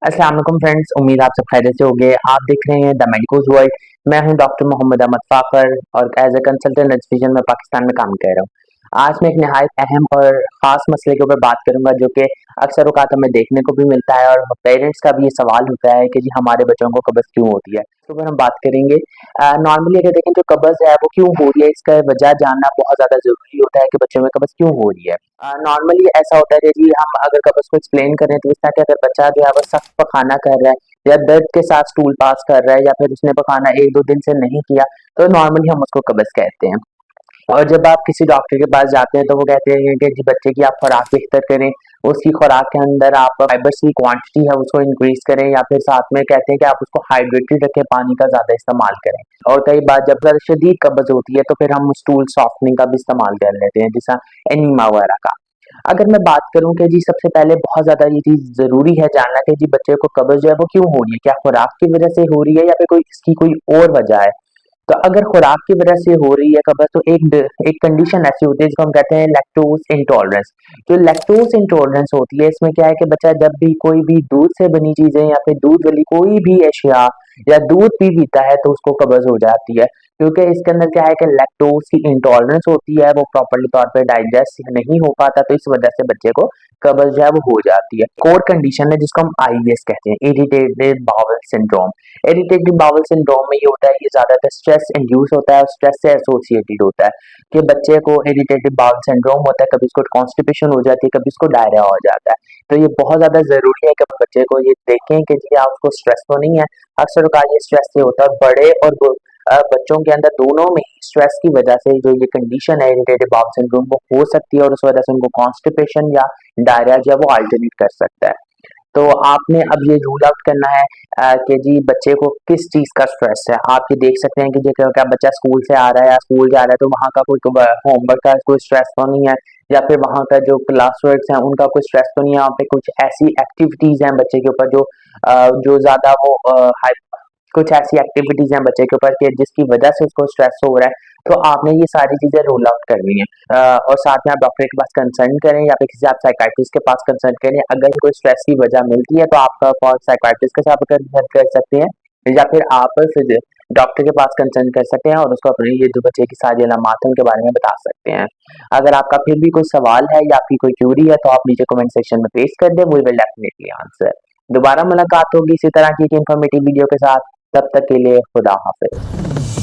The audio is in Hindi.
अस्सलाम वालेकुम फ्रेंड्स, उम्मीद आप सब खैरियत से होंगे। आप देख रहे हैं द मेडिकोज वर्ल्ड। मैं हूं डॉक्टर मोहम्मद अहमद फाखर और एज ए कंसल्टेंट डिवीजन में पाकिस्तान में काम कर रहा हूं। आज मैं एक नहायत अहम और ख़ास मसले के ऊपर बात करूंगा जो कि अक्सर औक़ात हमें देखने को भी मिलता है और पेरेंट्स का भी ये सवाल होता है कि जी हमारे बच्चों को कब्ज़ क्यों होती है। इसके ऊपर हम बात करेंगे। नॉर्मली अगर देखें जो कब्ज़ है वो क्यों हो रही है, इसका वजह जानना बहुत ज़्यादा ज़रूरी होता है कि बच्चों में कब्ज़ क्यों हो रही है। नॉर्मली ऐसा होता है कि जी हम अगर कब्ज़ को एक्सप्लेन करें तो इस तरह कि अगर बच्चा जो है वो सख्त पखाना कर रहा है या दर्द के साथ स्टूल पास कर रहा है या फिर उसने पखाना 1-2 दिन से नहीं किया, तो नॉर्मली हम उसको कब्ज़ कहते हैं। और जब आप किसी डॉक्टर के पास जाते हैं तो वो कहते हैं कि जी बच्चे की आप खुराक बेहतर करें, उसकी खुराक के अंदर आप फाइबर्स की क्वांटिटी है उसको इंक्रीज करें या फिर साथ में कहते हैं कि आप उसको हाइड्रेटेड रखें, पानी का ज़्यादा इस्तेमाल करें। और कई बार जब ज़्यादा शदीद कब्ज़ होती है तो फिर हम स्टूल सॉफ्टनिंग का भी इस्तेमाल कर लेते हैं, जैसा एनीमा वगैरह का। अगर मैं बात करूँ कि जी सबसे पहले बहुत ज़्यादा ये चीज़ ज़रूरी है जानना कि जी बच्चे को कब्ज़ जो है वो क्यों हो रही है? क्या खुराक की वज़ह से हो रही है या फिर कोई इसकी कोई और वजह है? तो अगर खुराक की वजह से हो रही है कब्ज़ तो एक कंडीशन ऐसी होती है जिसको हम कहते हैं लैक्टोज़ इंटॉलरेंस। जो लैक्टोज़ इंटॉलरेंस होती है इसमें क्या है कि बच्चा जब भी कोई भी दूध से बनी चीज़ें या फिर दूध वाली कोई भी अशिया या दूध भी पीता है तो उसको कब्ज़ हो जाती है। क्योंकि इसके अंदर क्या है कि लैक्टोज़ की इंटॉलरेंस होती है, वो प्रॉपर्ली तौर पे डाइजेस्ट नहीं हो पाता तो इस वजह से बच्चे को कब्ज़ जो है वो हो जाती है। कोर कंडीशन है जिसको हम आईबीएस कहते हैं, irritative bowel syndrome. Irritative bowel syndrome में ये होता है, ये ज़्यादातर स्ट्रेस इंड्यूस होता है और स्ट्रेस से एसोसिएटेड होता है कि बच्चे को इरिटेटिव बाउल सिंड्रोम होता है, कभी इसको कॉन्स्टिपेशन हो जाती है, कभी इसको डायरिया हो जाता है। तो ये बहुत ज़्यादा ज़रूरी है कि बच्चे को ये देखें कि जी आप उसको स्ट्रेस तो नहीं है। अक्सर औक़ात ये स्ट्रेस से होता है, बड़े और बच्चों के अंदर दोनों में ही स्ट्रेस की वजह से जो ये कंडीशन है इरिटेटिव बाउल सिंड्रोम वो हो सकती है और उस वजह से उनको कॉन्स्टिपेशन या डायरिया जो है वो अल्टरनेट कर सकता है। तो आपने अब ये रूल आउट करना है कि जी बच्चे को किस चीज़ का स्ट्रेस है। आप ये देख सकते हैं कि जो क्या बच्चा स्कूल से आ रहा है या स्कूल जा रहा है तो वहाँ का कोई होमवर्क का कोई स्ट्रेस तो नहीं है या फिर वहाँ का जो क्लास वर्क्स हैं उनका कोई स्ट्रेस तो नहीं है। वहाँ पे कुछ ऐसी एक्टिविटीज़ हैं बच्चे के ऊपर जो ज़्यादा वो हाई कुछ ऐसी एक्टिविटीज़ हैं बच्चे के ऊपर कि जिसकी वजह से उसको स्ट्रेस हो रहा है। तो आपने ये सारी चीज़ें रूल आउट करनी है और साथ में आप डॉक्टर के पास कंसल्ट करें या फिर किसी आप साइकियाट्रिस्ट के पास कंसल्ट करें। अगर कोई स्ट्रेस की वजह मिलती है तो आपका कॉल साइकियाट्रिस्ट के साथ कंसल्ट कर सकते हैं या फिर आप फिर डॉक्टर के पास कंसल्ट कर सकते हैं और उसको अपनी ये जो बच्चे की सारी अलामात हैं उनके बारे में बता सकते हैं। अगर आपका फिर भी कोई सवाल है या आपकी कोई क्यूरी है तो आप नीचे कमेंट सेक्शन में पेश कर दें, वी विल डेफिनेटली आंसर। दोबारा मुलाकात होगी इसी तरह की एक इन्फॉर्मेटिव वीडियो के साथ। तब तक के लिए खुदा हाफिज।